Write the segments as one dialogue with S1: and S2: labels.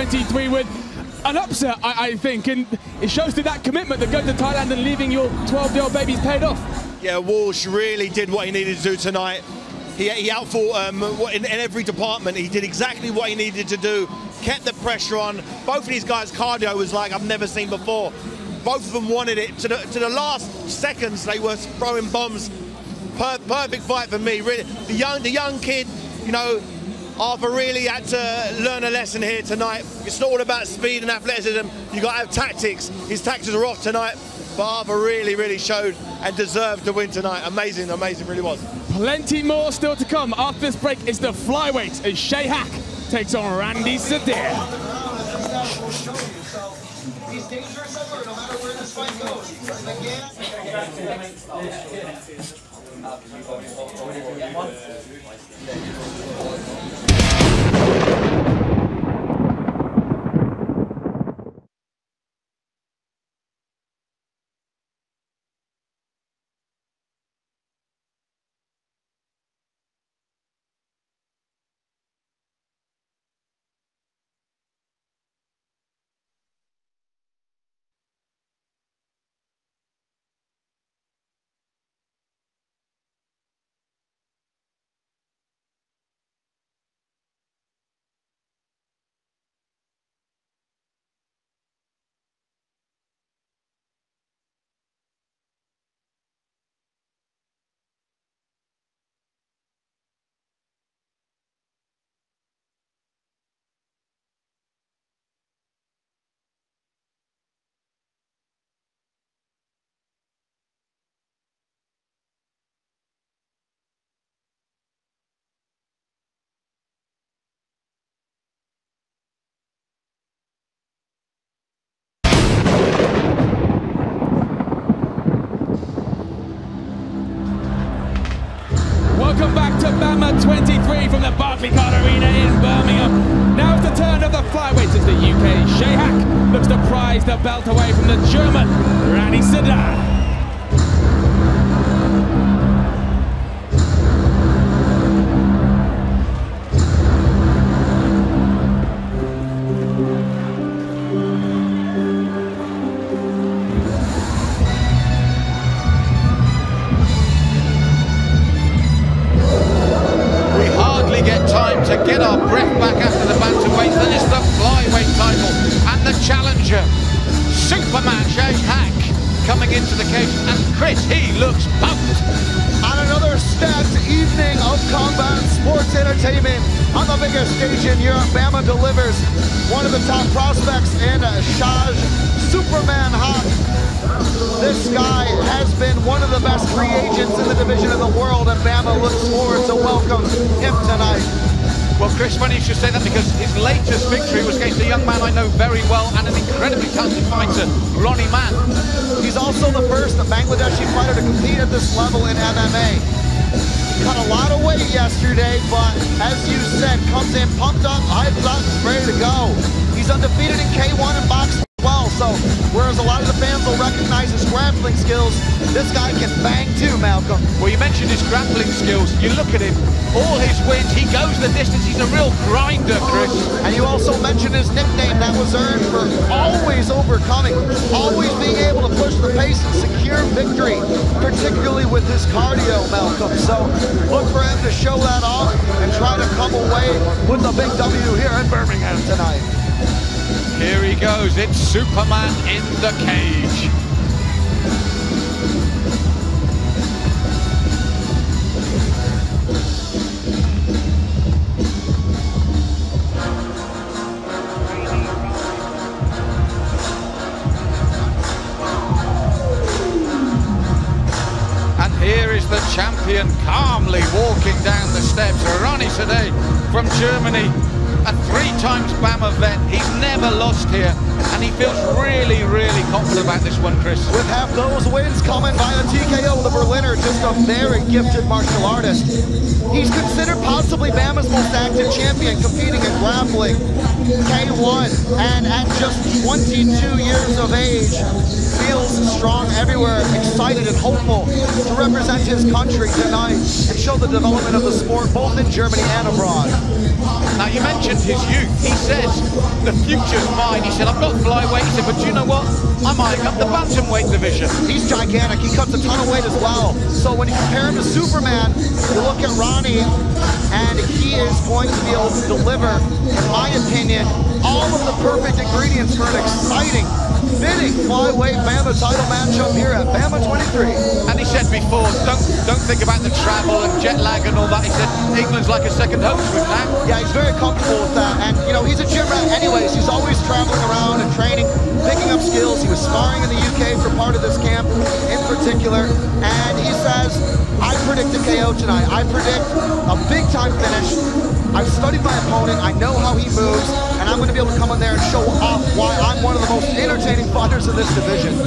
S1: 23 with an upset, I think, and it shows that commitment that going to Thailand and leaving your 12-year-old baby's paid off.
S2: Yeah, Walsh really did what he needed to do tonight. He outfought in every department. He did exactly what he needed to do, kept the pressure on. Both of these guys' cardio was like I've never seen before. Both of them wanted it. To the last seconds, they were throwing bombs. Perfect fight for me, really. The young kid, you know, Arthur really had to learn a lesson here tonight. It's not all about speed and athleticism. You got to have tactics. His tactics are off tonight, but Arthur really showed and deserved to win tonight. Amazing, really was.
S1: Plenty more still to come. After this break, it's the flyweight as Shaj Haque takes on Rany Saadeh.
S3: He's dangerous everywhere, no matter where this fight goes.
S1: Welcome back to BAMMA 23 from the Barclaycard Arena in Birmingham. Now it's the turn of the flyweights as the UK Shaj Haque looks to prize the belt away from the German Rany Saadeh.
S4: To get our breath back after the bantamweight, then it's the flyweight title and the challenger, Superman Shaj Haque, coming into the cage, and Chris, he looks pumped.
S3: On another stacked evening of combat sports entertainment on the biggest stage in Europe, BAMMA delivers one of the top prospects in Shaj Superman Haque. This guy has been one of the best free agents in the division in the world, and BAMMA looks forward to welcome him tonight.
S4: Well, Chris, funny you should say that, because his latest victory was against a young man I know very well and an incredibly talented fighter, Rany Saadeh.
S3: He's also the first Bangladeshi fighter to compete at this level in MMA. Cut a lot of weight yesterday, but as you said, comes in pumped up, hyped up, ready to go. He's undefeated in K1 and boxing as well, so whereas a lot of the fans will recognize his grappling skills, this guy can bang too, Malcolm.
S4: Well, you mentioned his grappling skills. You look at him, all his wins, he goes the distance. He's a real grinder, Chris.
S3: And you also mentioned his nickname that was earned for always overcoming, always being able to push the pace and secure victory, particularly with his cardio, Malcolm. So look for him to show that off and try to come away with a big W here in Birmingham tonight.
S4: Here he goes, it's Superman in the cage. And here is the champion calmly walking down the steps, Rany Saadeh from Germany. A 3 times BAMMA vet. He's never lost here, and he feels really confident about this one, Chris.
S3: With half those wins coming by a TKO, the Berliner, just a very gifted martial artist. He's considered possibly BAMMA's most active champion, competing in grappling, K1, and at just 22 years of age, feels strong everywhere, excited and hopeful to represent his country tonight and show the development of the sport both in Germany and abroad.
S4: Now, you mentioned his youth. He says, the future's mine. He said, I've got flyweight. He said, but you know what? I'm eyeing up the bantamweight division.
S3: He's gigantic. He cuts a ton of weight as well. So when you compare him to Superman, you look at Rany, and he is going to be able to deliver, in my opinion, all of the perfect ingredients for an exciting, fitting flyweight BAMMA title matchup here at BAMMA 23.
S4: And he said before, don't think about the travel and jet lag and all that. He said, England's like a second home to him now.
S3: Yeah, he's very comfortable with that. And, you know, he's a gym rat anyways. He's always traveling around and training, picking up skills. He was sparring in the UK for part of this camp in particular. And he says, I predict a KO tonight. I predict a big-time finish. I've studied my opponent, I know how he moves, and I'm going to be able to come in there and show off why I'm one of the most entertaining fighters in this division.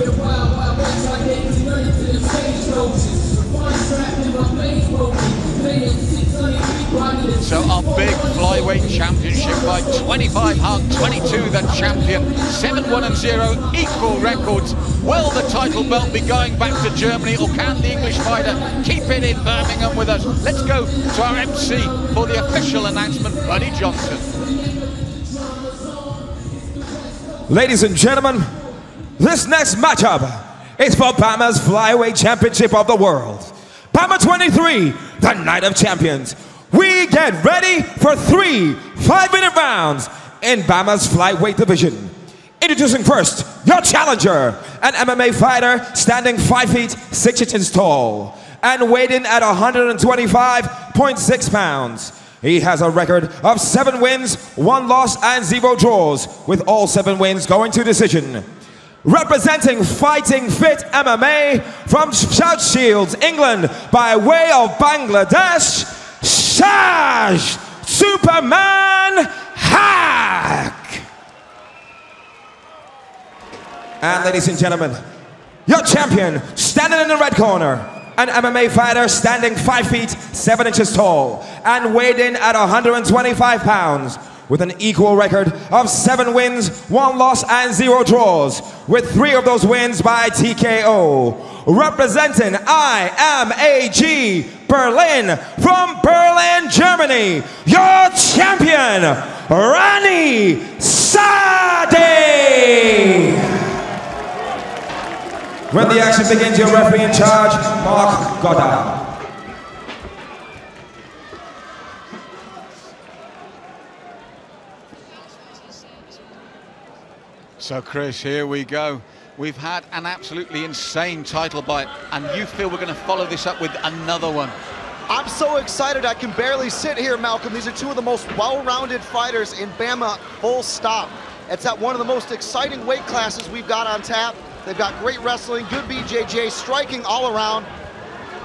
S4: So our big flyweight championship by 25 Haque, 22 the champion, 7-1-0, equal records. Will the title belt be going back to Germany, or can the English fighter keep it in Birmingham with us? Let's go to our MC for the official announcement, Buddy Johnson.
S1: Ladies and gentlemen, this next matchup is for BAMMA's Flyweight Championship of the World. BAMMA 23, the Night of Champions. We get ready for 3 5-minute rounds in BAMMA's Flyweight division. Introducing first, your challenger, an MMA fighter standing 5 feet 6 inches tall and weighing at 125.6 pounds. He has a record of 7 wins, 1 loss, and 0 draws, with all 7 wins going to decision. Representing Fighting Fit MMA from South Shields, England, by way of Bangladesh, Shaj Superman Haque. And ladies and gentlemen, your champion, standing in the red corner, an MMA fighter standing 5 feet 7 inches tall and weighed in at 125 pounds, with an equal record of 7 wins, 1 loss, and 0 draws, with 3 of those wins by TKO. Representing IMAG Berlin from Berlin, Germany, your champion, Rany Saadeh. When the action begins, your referee in charge, Mark Goddard.
S4: So Chris, here we go. We've had an absolutely insane title fight, and you feel we're going to follow this up with another one.
S3: I'm so excited I can barely sit here, Malcolm. These are 2 of the most well-rounded fighters in BAMMA, full stop. It's at one of the most exciting weight classes we've got on tap. They've got great wrestling, good BJJ, striking all around.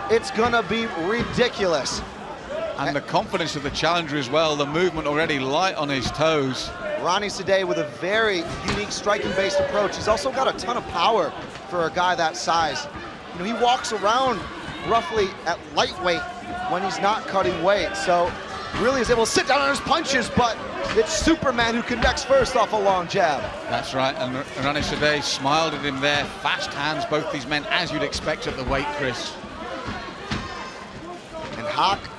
S3: It's gonna be ridiculous.
S4: And the confidence of the challenger as well, the movement already light on his toes.
S3: Rany Saadeh with a very unique striking-based approach. He's also got a ton of power for a guy that size. You know, he walks around roughly at lightweight when he's not cutting weight, so really is able to sit down on his punches, but it's Superman who connects first off a long jab.
S4: That's right, and Rany Saadeh smiled at him there. Fast hands, both these men, as you'd expect at the weight, Chris.
S3: And Haque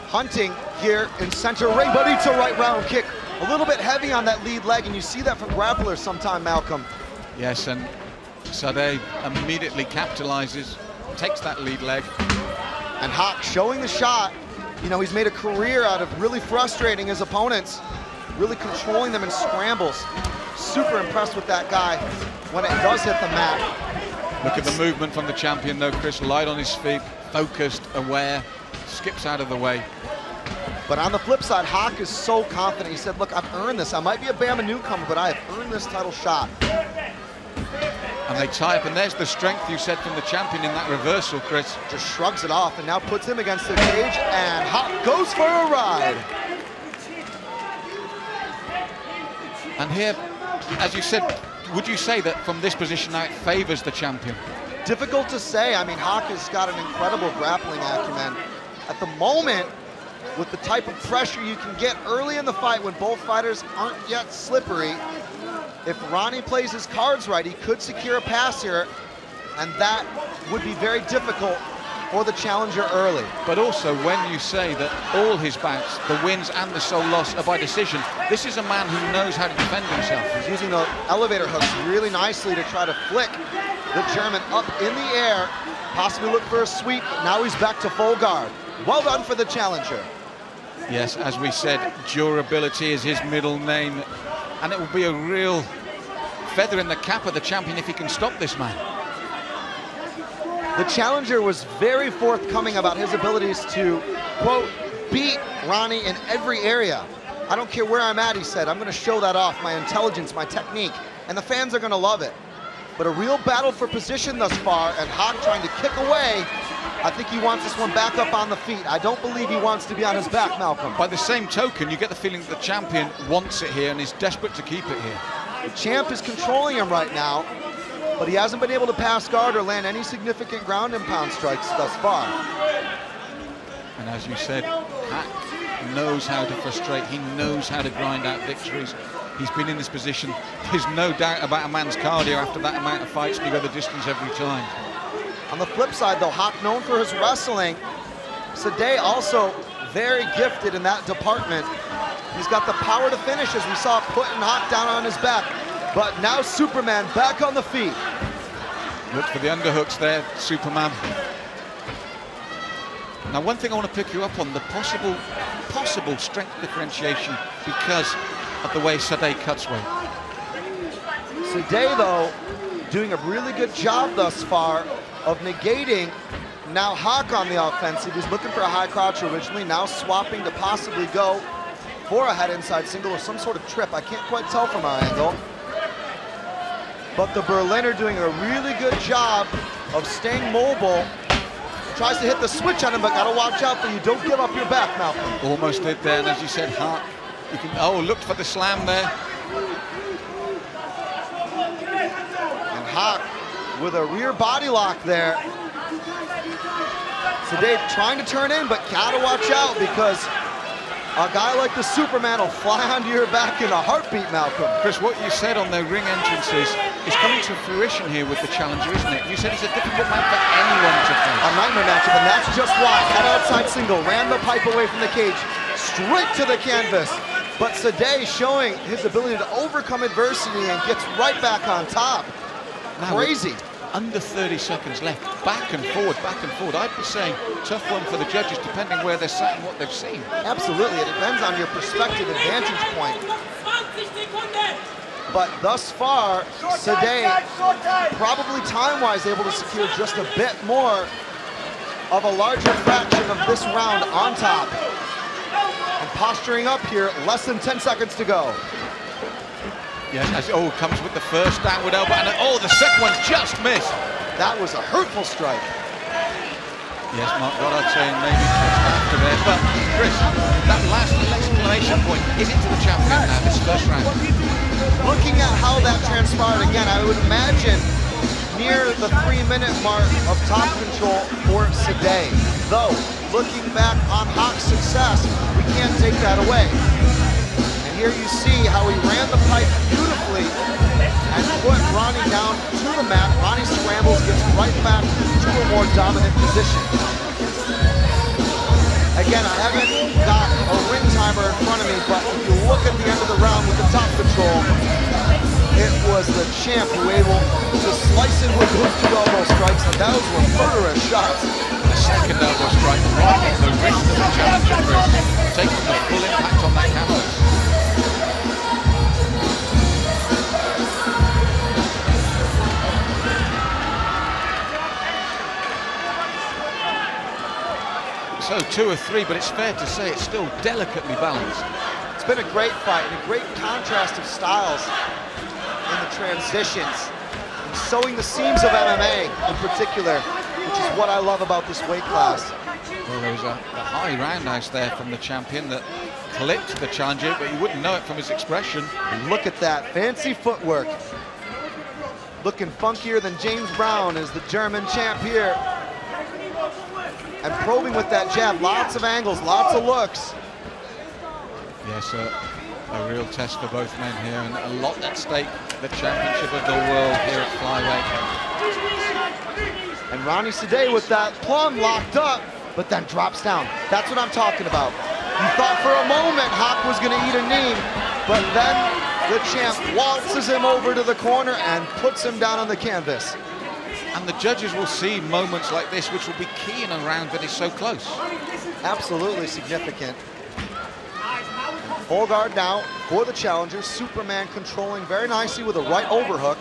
S3: hunting here in center ring, but eats a right round kick. A little bit heavy on that lead leg, and you see that from grapplers sometime, Malcolm.
S4: Yes, and Saadeh immediately capitalizes, takes that lead leg.
S3: And Haque showing the shot. You know, he's made a career out of really frustrating his opponents, really controlling them in scrambles. Super impressed with that guy when it does hit the mat.
S4: Look at the movement from the champion though, Chris, light on his feet, focused, aware, skips out of the way.
S3: But on the flip side, Haque is so confident. He said, look, I've earned this. I might be a BAMMA newcomer, but I have earned this title shot.
S4: And they tie up, and there's the strength you said from the champion in that reversal, Chris.
S3: Just shrugs it off and now puts him against the cage, and Haque goes for a ride.
S4: And here, as you said, would you say that from this position now it favors the champion?
S3: Difficult to say. I mean, Haque has got an incredible grappling acumen. At the moment, with the type of pressure you can get early in the fight when both fighters aren't yet slippery. If Rany plays his cards right, he could secure a pass here, and that would be very difficult for the challenger early.
S4: But also, when you say that all his bouts, the wins and the sole loss, are by decision, this is a man who knows how to defend himself.
S3: He's using the elevator hooks really nicely to try to flick the German up in the air, possibly look for a sweep. Now he's back to full guard. Well done for the challenger.
S4: Yes, as we said, durability is his middle name, and it will be a real feather in the cap of the champion if he can stop this man.
S3: The challenger was very forthcoming about his abilities to, quote, beat Rany in every area. I don't care where I'm at, he said. I'm going to show that off, my intelligence, my technique, and the fans are going to love it. But a real battle for position thus far, and Haque trying to kick away. I think he wants this one back up on the feet. I don't believe he wants to be on his back, Malcolm.
S4: By the same token, you get the feeling that the champion wants it here and is desperate to keep it here.
S3: The champ is controlling him right now, but he hasn't been able to pass guard or land any significant ground and pound strikes thus far.
S4: And as you said, Haque knows how to frustrate. He knows how to grind out victories. He's been in this position. There's no doubt about a man's cardio after that amount of fights to go the distance every time.
S3: On the flip side, though, Haque known for his wrestling. Saadeh also very gifted in that department. He's got the power to finish, as we saw putting Haque down on his back. But now Superman back on the feet.
S4: Look for the underhooks there, Superman. Now, one thing I want to pick you up on, the possible strength differentiation because of the way Saadeh cuts weight.
S3: Saadeh, though, doing a really good job thus far of negating now Haque on the offensive. He's looking for a high crouch originally, now swapping to possibly go for a head inside single or some sort of trip. I can't quite tell from our angle. But the Berliner doing a really good job of staying mobile. Tries to hit the switch on him, but gotta watch out that you don't give up your back, Malcolm.
S4: Almost did there, and as you said, Haque, you can, oh, looked for the slam there.
S3: And Haque with a rear body lock there. Saadeh trying to turn in, but gotta watch out because a guy like the Superman will fly onto your back in a heartbeat, Malcolm.
S4: Chris, what you said on the ring entrances is coming to fruition here with the challenger, isn't it? You said he's a difficult man for anyone to face.
S3: A nightmare matchup, and that's just why. Head outside single, ran the pipe away from the cage, straight to the canvas. But Saadeh showing his ability to overcome adversity and gets right back on top.
S4: Now,
S3: crazy.
S4: Under 30 seconds left, back and forward, back and forward. I'd be saying tough one for the judges, depending where they're sat and what they've seen.
S3: Absolutely, it depends on your perspective advantage point. But thus far, Saadeh, probably time-wise, able to secure just a bit more of a larger fraction of this round on top. And posturing up here, less than 10 seconds to go.
S4: Yes, comes with the first downward elbow, and the second one's just missed.
S3: That was a hurtful strike.
S4: Yes, Mark Goddard saying maybe just after there, but Chris, that last exclamation point, is it to the champion now, this first round?
S3: Looking at how that transpired again, I would imagine near the 3-minute mark of top control for Saadeh. Though, looking back on Haque's success, we can't take that away. Here you see how he ran the pipe beautifully and put Rany down to the mat. Rany scrambles, gets right back to a more dominant position. Again, I haven't got a ring timer in front of me, but if you look at the end of the round with the top control, it was the champ who was able to slice it with those 2 elbow strikes, and those were murderous shots.
S4: The second elbow strike right on the wrist of the challenger, Chris, taking the full impact on that canvas. So 2 or 3, but it's fair to say it's still delicately balanced.
S3: It's been a great fight and a great contrast of styles in the transitions, and sowing the seams of MMA in particular, which is what I love about this weight class.
S4: Well, there was a high roundhouse there from the champion that clipped the challenger, but you wouldn't know it from his expression.
S3: Look at that fancy footwork. Looking funkier than James Brown is the German champ here. and probing with that jab. Lots of angles, lots of looks.
S4: Yes, a real test for both men here, and a lot at stake. The championship of the world here at flyweight.
S3: And Rany Saadeh with that plum locked up, but then drops down. That's what I'm talking about. You thought for a moment Haque was going to eat a knee, but then the champ waltzes him over to the corner and puts him down on the canvas.
S4: And the judges will see moments like this, which will be key in a round that is so close.
S3: Absolutely significant. Full guard now for the challenger. Superman controlling very nicely with a right overhook.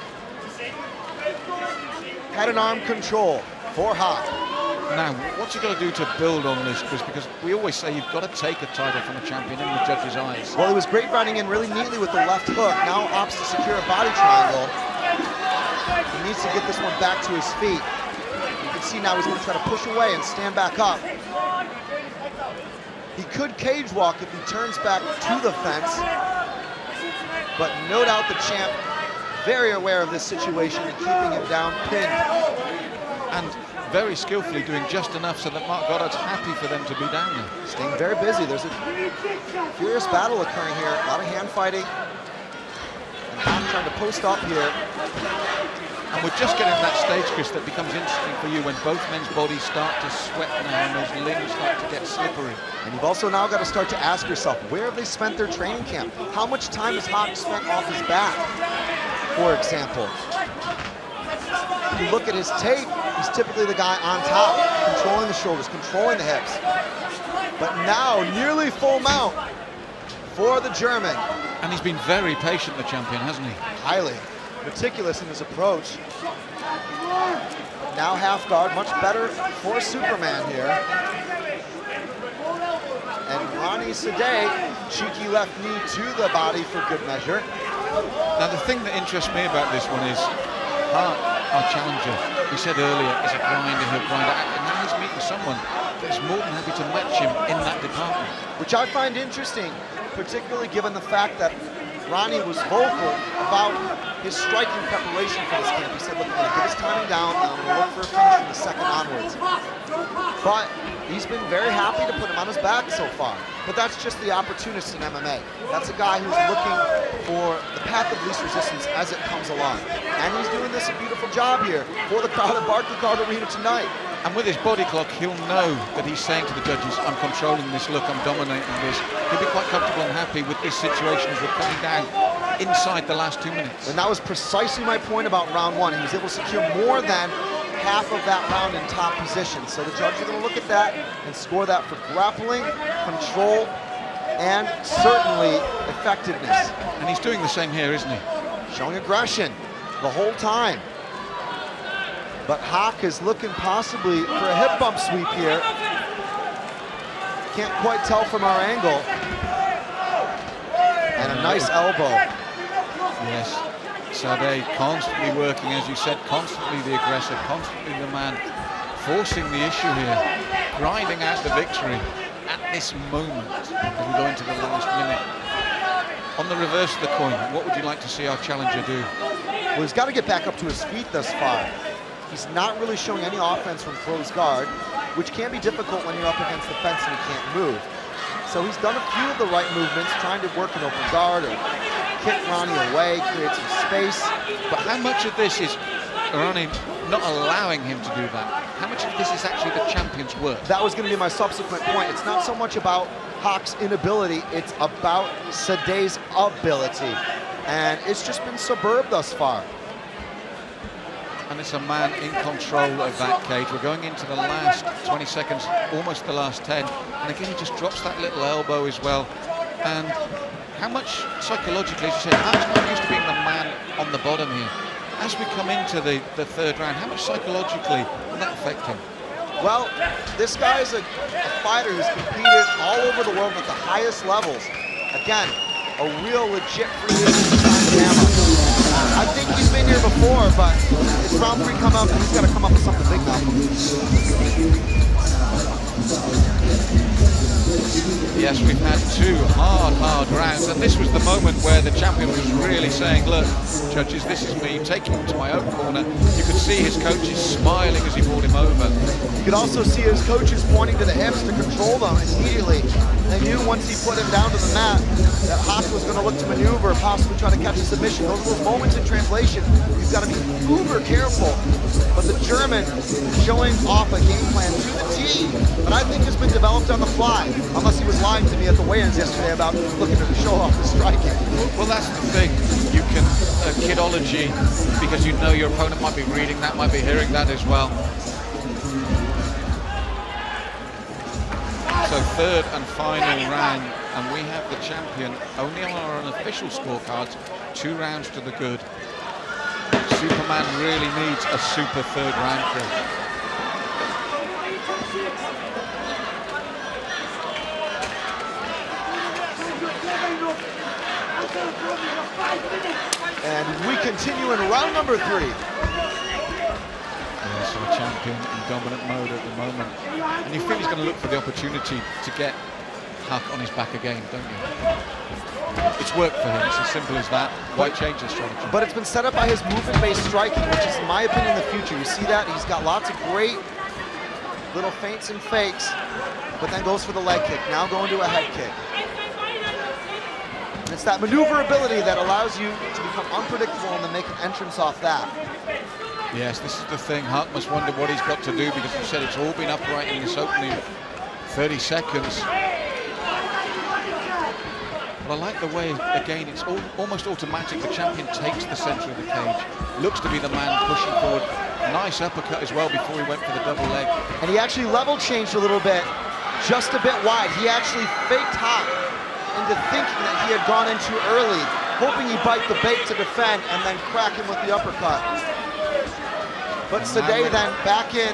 S3: Head and arm control for Haque.
S4: Now, what's he got to do to build on this, Chris? Because we always say you've got to take a title from a champion in the judges' eyes.
S3: Well, he was great running in really neatly with the left hook. Now opts to secure a body triangle. He needs to get this one back to his feet. You can see now he's going to try to push away and stand back up. He could cage walk if he turns back to the fence, but no doubt the champ very aware of this situation and keeping him down pinned.
S4: And very skillfully doing just enough so that Mark Goddard's happy for them to be down there.
S3: Staying very busy. There's a furious battle occurring here. A lot of hand fighting. And Haque trying to post up here.
S4: And we're just getting that stage, Chris, that becomes interesting for you when both men's bodies start to sweat now and those limbs start to get slippery.
S3: And you've also now got to start to ask yourself, where have they spent their training camp? How much time has Haque spent off his back, for example? If you look at his tape, he's typically the guy on top, controlling the shoulders, controlling the hips. But now, nearly full mount for the German.
S4: And he's been very patient, the champion, hasn't he?
S3: Highly meticulous in his approach. Now half guard, much better for Superman here. And Rany Saadeh, cheeky left knee to the body for good measure.
S4: Now the thing that interests me about this one is Haque, our challenger, we said earlier, is a grinder, he'll grind out, and now he's meeting someone that is more than happy to match him in that department.
S3: Which I find interesting, particularly given the fact that Rany was vocal about his striking preparation for this camp. He said, look, I'm going to get his timing down, and I'm going to look for a finish from the second onwards. But he's been very happy to put him on his back so far. But that's just the opportunist in MMA. That's a guy who's looking for the path of least resistance as it comes along. And he's doing this a beautiful job here for the crowd at Barclaycard Arena tonight.
S4: And with his body clock, he'll know that he's saying to the judges, I'm controlling this look, I'm dominating this. He'll be quite comfortable and happy with this situation as we're coming down inside the last 2 minutes.
S3: And that was precisely my point about round one. He was able to secure more than half of that round in top position. So the judges are going to look at that and score that for grappling, control, and certainly effectiveness.
S4: And he's doing the same here, isn't he?
S3: Showing aggression the whole time. But Haque is looking possibly for a hip bump sweep here. Can't quite tell from our angle. And a nice elbow.
S4: Yes, Saadeh constantly working, as you said, constantly the aggressor, constantly the man forcing the issue here, grinding out the victory at this moment as we go into the last minute. On the reverse of the coin, what would you like to see our challenger do?
S3: Well, he's got to get back up to his feet thus far. He's not really showing any offense from closed guard, which can be difficult when you're up against the fence and you can't move. So he's done a few of the right movements, trying to work an open guard or kick Rany away, create some space.
S4: But how much of this is Rany not allowing him to do that? How much of this is actually the champion's work?
S3: That was going to be my subsequent point. It's not so much about Haque's inability, it's about Saadeh's ability. And it's just been superb thus far.
S4: And it's a man in control of that cage. We're going into the last 20 seconds, almost the last 10. And again, he just drops that little elbow as well. And how much psychologically, as you said, Haque's not used to being the man on the bottom here. As we come into the third round, how much psychologically will that affect him?
S3: Well, this guy is a fighter who's competed all over the world at the highest levels. Again, a real legit free agent behind BAMMA. I think he's been here before, but it's round 3 come up, and he's got to come up with something big now.
S4: Yes, we've had two hard rounds, and this was the moment where the champion was really saying, look, judges, this is me, taking him to my own corner. You could see his coaches smiling as he brought him over.
S3: You could also see his coaches pointing to the hips to control them immediately. They knew once he put him down to the mat that Haque was going to look to maneuver, possibly try to catch a submission. Those are those moments in translation. You've got to be uber careful. But the German showing off a game plan to the T that I think has been developed on the fly, unless he was lying to me at the weigh-ins yesterday about looking to show off the striking.
S4: Well, that's the thing. You can kidology, because you know your opponent might be reading that, might be hearing that as well. So third and final round, and we have the champion only on our unofficial scorecards, 2 rounds to the good. Superman really needs a super third round, Chris.
S3: And we continue in round number 3.
S4: Yes, the champion in dominant mode at the moment. And you feel he's going to look for the opportunity to get Haque on his back again, don't you? It's worked for him, it's as simple as that. Why change the strategy?
S3: But it's been set up by his movement-based striking, which is, in my opinion, the future. You see that? He's got lots of great little feints and fakes, but then goes for the leg kick, now going to a head kick. And it's that maneuverability that allows you to become unpredictable and then make an entrance off that.
S4: Yes, this is the thing. Haque must wonder what he's got to do, because you said it's all been upright in this opening 30 seconds. But I like the way, again, it's almost automatic. The champion takes the center of the cage, looks to be the man pushing forward. Nice uppercut as well before he went for the double leg.
S3: And he actually level changed a little bit, just a bit wide. He actually faked Haque into thinking that he had gone in too early, hoping he'd bite the bait to defend and then crack him with the uppercut. But Saadeh then back in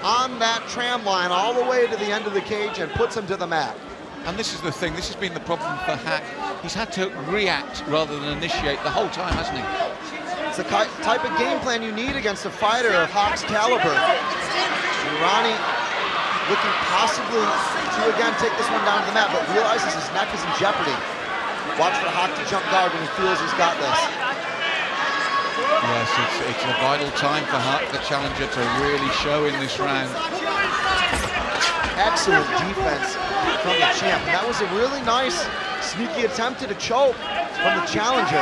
S3: on that tram line all the way to the end of the cage and puts him to the mat.
S4: And this is the thing, this has been the problem for Haque. He's had to react rather than initiate the whole time, hasn't he?
S3: It's the type of game plan you need against a fighter of Haque's caliber. And Rany looking possibly to again take this one down to the mat, but realizes his neck is in jeopardy. Watch for Haque to jump guard when he feels he's got this.
S4: Yes, it's a vital time for Haque, the challenger, to really show in this round.
S3: Excellent defense from the champ. And that was a really nice, sneaky attempt at a choke from the challenger.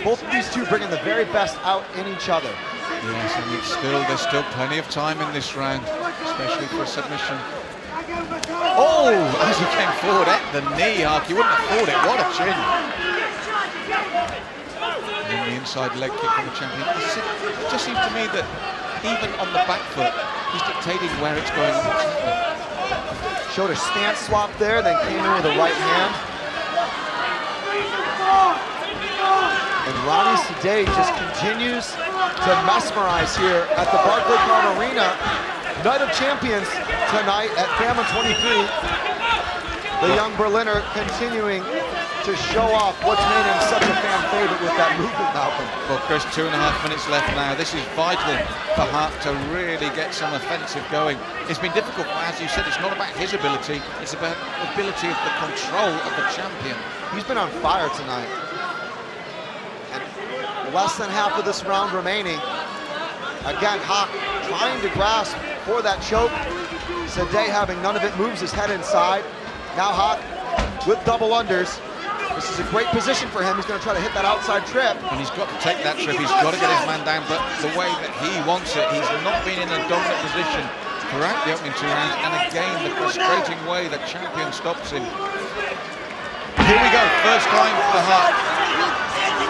S3: Both of these two bringing the very best out in each other.
S4: Yes, and there's still plenty of time in this round, especially for a submission. Oh, as he came forward at the knee, Haque, you wouldn't have thought it. What a chin. And then the inside leg kick from the champion. It just seems to me that even on the back foot, he's dictating where it's going.
S3: Showed a stance swap there, then came in with a right hand. And Rany Saadeh just continues to mesmerize here at the Barclaycard Arena. Night of Champions tonight at BAMMA 23. The young Berliner continuing to show off what's made him such a fan favorite with that movement, Malcolm.
S4: Well, Chris, 2.5 minutes left now. This is vital for Haque to really get some offensive going. It's been difficult, as you said, it's not about his ability, it's about the ability of the control of the champion.
S3: He's been on fire tonight. And less than half of this round remaining. Again, Haque trying to grasp for that choke. Saadeh having none of it, moves his head inside. Now Haque with double unders. This is a great position for him. He's going to try to hit that outside trip.
S4: And he's got to take that trip. He's got to get his man down, but the way that he wants it, he's not been in a dominant position throughout the opening 2 rounds. And again, the frustrating way the champion stops him. Here we go, first time for Haque.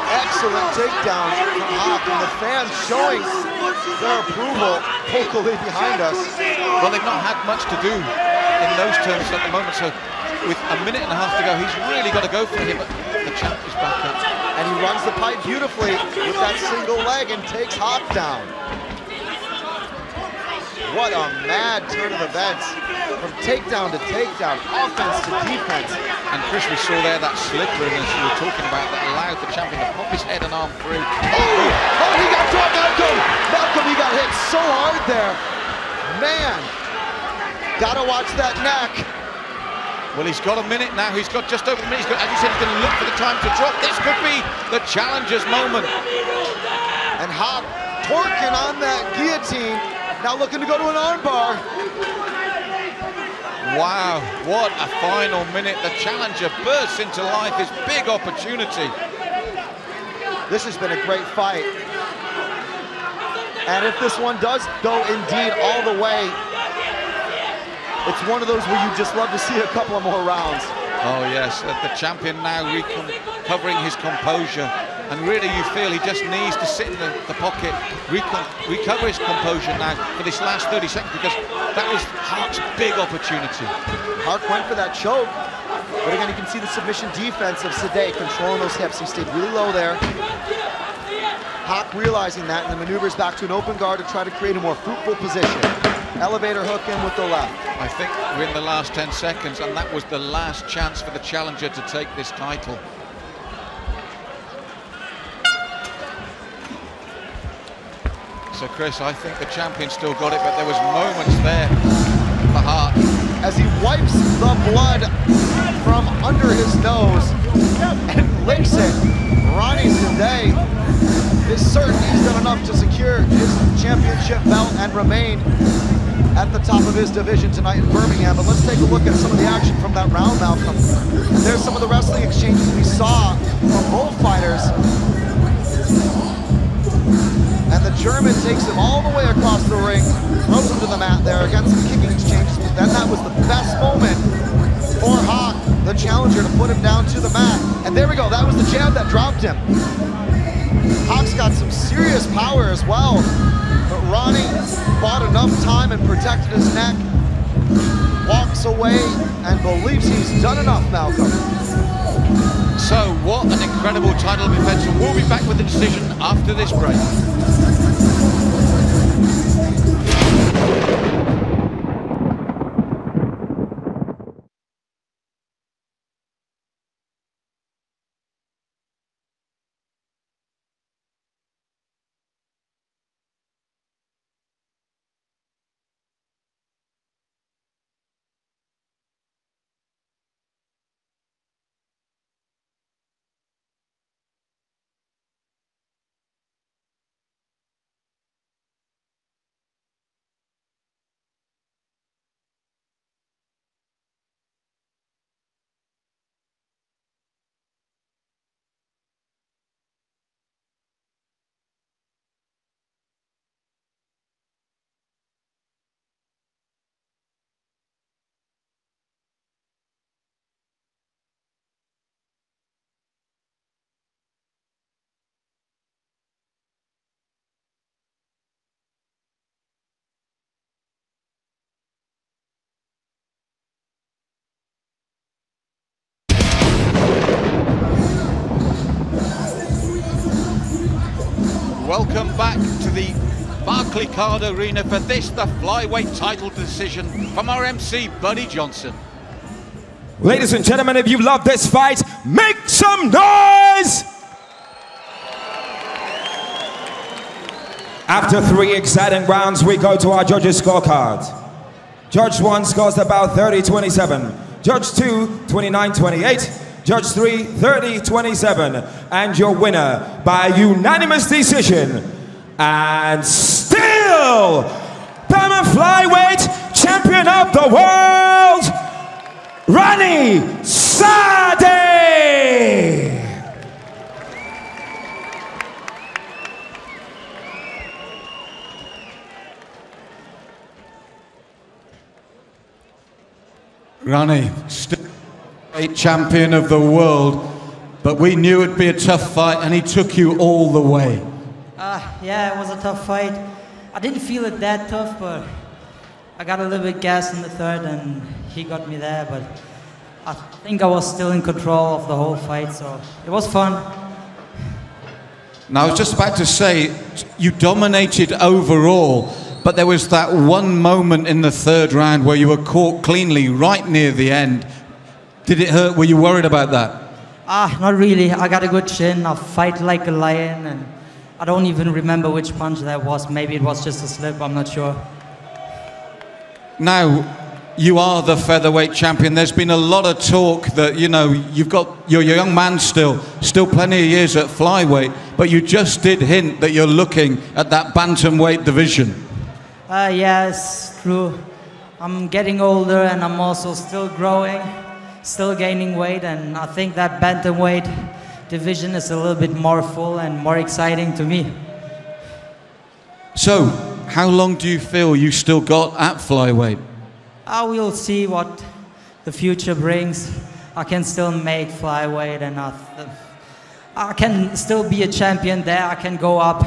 S3: Excellent takedown from Haque, and the fans showing their approval vocally behind us.
S4: Well, they've not had much to do in those terms at the moment, so with 1.5 minutes to go, he's really got to go for him, but the champ is back up.
S3: And he runs the pipe beautifully with that single leg and takes Haque down. What a mad turn of events. From takedown to takedown, offense to defense.
S4: And Chris, we saw there that slipperiness you were talking about that allowed the champion to pop his head and arm through.
S3: Oh, he got dropped, Malcolm! Malcolm, he got hit so hard there. Man, gotta watch that neck.
S4: Well, he's got a minute now. He's got just over a minute. As you said, he's going to look for the time to drop. This could be the challenger's moment.
S3: And Haque torquing on that guillotine. Now looking to go to an armbar.
S4: Wow, what a final minute. The challenger bursts into life. His big opportunity.
S3: This has been a great fight. And if this one does go indeed all the way, it's one of those where you just love to see a couple of more rounds.
S4: Oh yes, the champion now recovering his composure, and really you feel he just needs to sit in the pocket, recover his composure now for this last 30 seconds, because that was Haque's big opportunity.
S3: Haque went for that choke, but again you can see the submission defense of Saadeh controlling those hips. He stayed really low there. Haque realizing that and then maneuvers back to an open guard to try to create a more fruitful position. Elevator hook in with the left.
S4: I think we're in the last 10 seconds, and that was the last chance for the challenger to take this title. So Chris, I think the champion still got it, but there was moments there for Haque.
S3: As he wipes the blood from under his nose and licks it, Rany Saadeh is certain he's done enough to secure his championship belt and remain at the top of his division tonight in Birmingham. But let's take a look at some of the action from that round, Malcolm. And there's some of the wrestling exchanges we saw from both fighters. And the German takes him all the way across the ring, throws him to the mat there, against some kicking exchanges. But then that was the best moment for Haque, the challenger, to put him down to the mat. And there we go, that was the jab that dropped him. Haque's got some serious power as well, but Rany bought enough time and protected his neck, walks away and believes he's done enough, Malcolm.
S4: So what an incredible title defense, and we'll be back with the decision after this break. Welcome back to the Barclaycard Arena for this, the flyweight title decision from our MC, Buddy Johnson.
S1: Ladies and gentlemen, if you love this fight, make some noise! After 3 exciting rounds, we go to our judges' scorecard. Judge 1 scores about 30-27. Judge 2, 29-28. Judge 3, 30-27. And your winner by unanimous decision, and still BAMMA flyweight champion of the world, Rany Saadeh!
S5: Rany, still a champion of the world, but we knew it'd be a tough fight, and he took you all the way.
S6: Yeah, it was a tough fight. I didn't feel it that tough, but I got a little bit gassed in the third, and he got me there, but I think I was still in control of the whole fight, so it was fun.
S5: Now, I was just about to say, you dominated overall, but there was that one moment in the third round where you were caught cleanly right near the end. Did it hurt? Were you worried about that?
S6: Not really. I got a good chin. I fight like a lion, and I don't even remember which punch that was. Maybe it was just a slip, I'm not sure.
S5: Now, you are the featherweight champion. There's been a lot of talk that, you know, you're a young man still plenty of years at flyweight, but you just did hint that you're looking at that bantamweight division.
S6: Yeah, it's true. I'm getting older and I'm also still growing, still gaining weight, and I think that bantamweight division is a little bit more full and more exciting to me.
S5: So, how long do you feel you still got at flyweight?
S6: I will see what the future brings. I can still make flyweight, and I can still be a champion there. I can go up,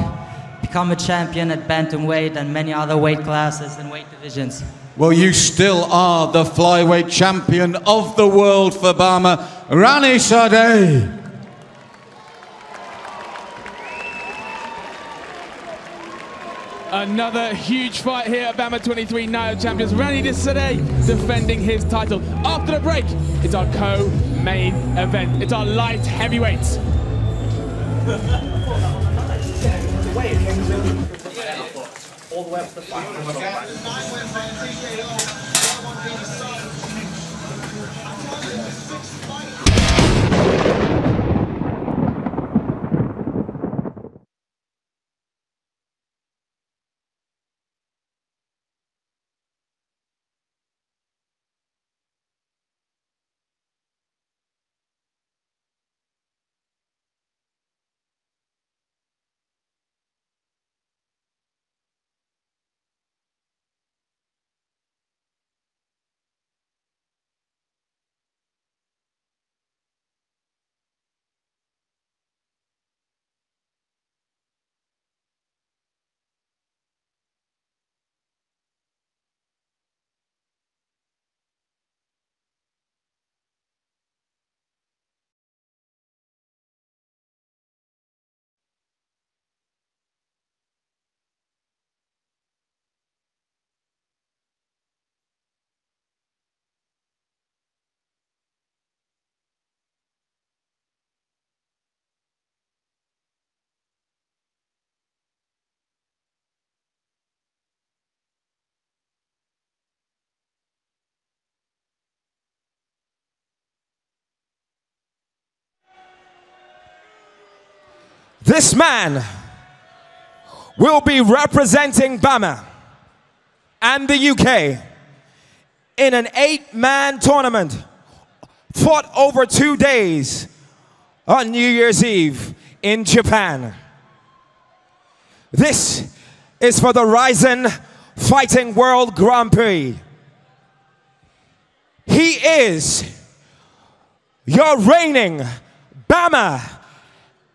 S6: become a champion at bantamweight and many other weight classes and weight divisions.
S5: Well, you still are the flyweight champion of the world for BAMMA, Rany Saadeh.
S1: Another huge fight here at BAMMA 23 Night of Champions. Rany Saadeh defending his title. After the break, it's our co-main event. It's our light heavyweights.
S7: All the way up to the fight.
S8: This man will be representing BAMMA and the UK in an 8-man tournament fought over 2 days on New Year's Eve in Japan. This is for the Rizin Fighting World Grand Prix. He is your reigning BAMMA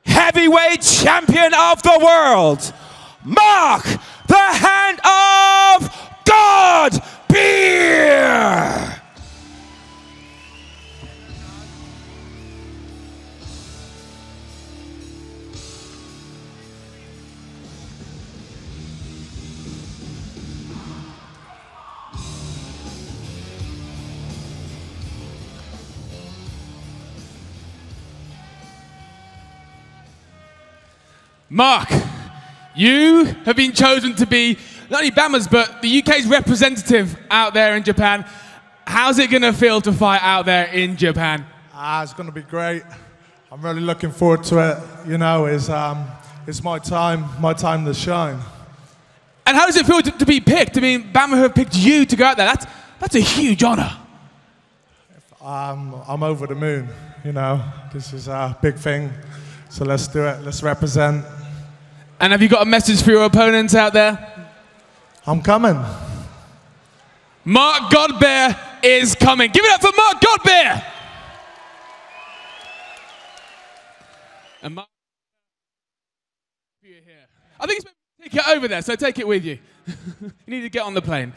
S8: heavyweight champion of the world, Mark the Hand of God Beer!
S1: Mark, you have been chosen to be not only BAMMA's but the UK's representative out there in Japan. How's it going to feel to fight out there in Japan?
S9: It's going to be great. I'm really looking forward to it. You know, it's my time to shine.
S1: And how does it feel to be picked? I mean, BAMMA have picked you to go out there. That's a huge honour.
S9: I'm over the moon. You know, this is a big thing. So let's do it. Let's represent.
S1: And have you got a message for your opponents out there?
S9: I'm coming.
S1: Mark Godbeer is coming. Give it up for Mark Godbeer! And Mark, I think it's take it over there, so take it with you. You need to get on the plane.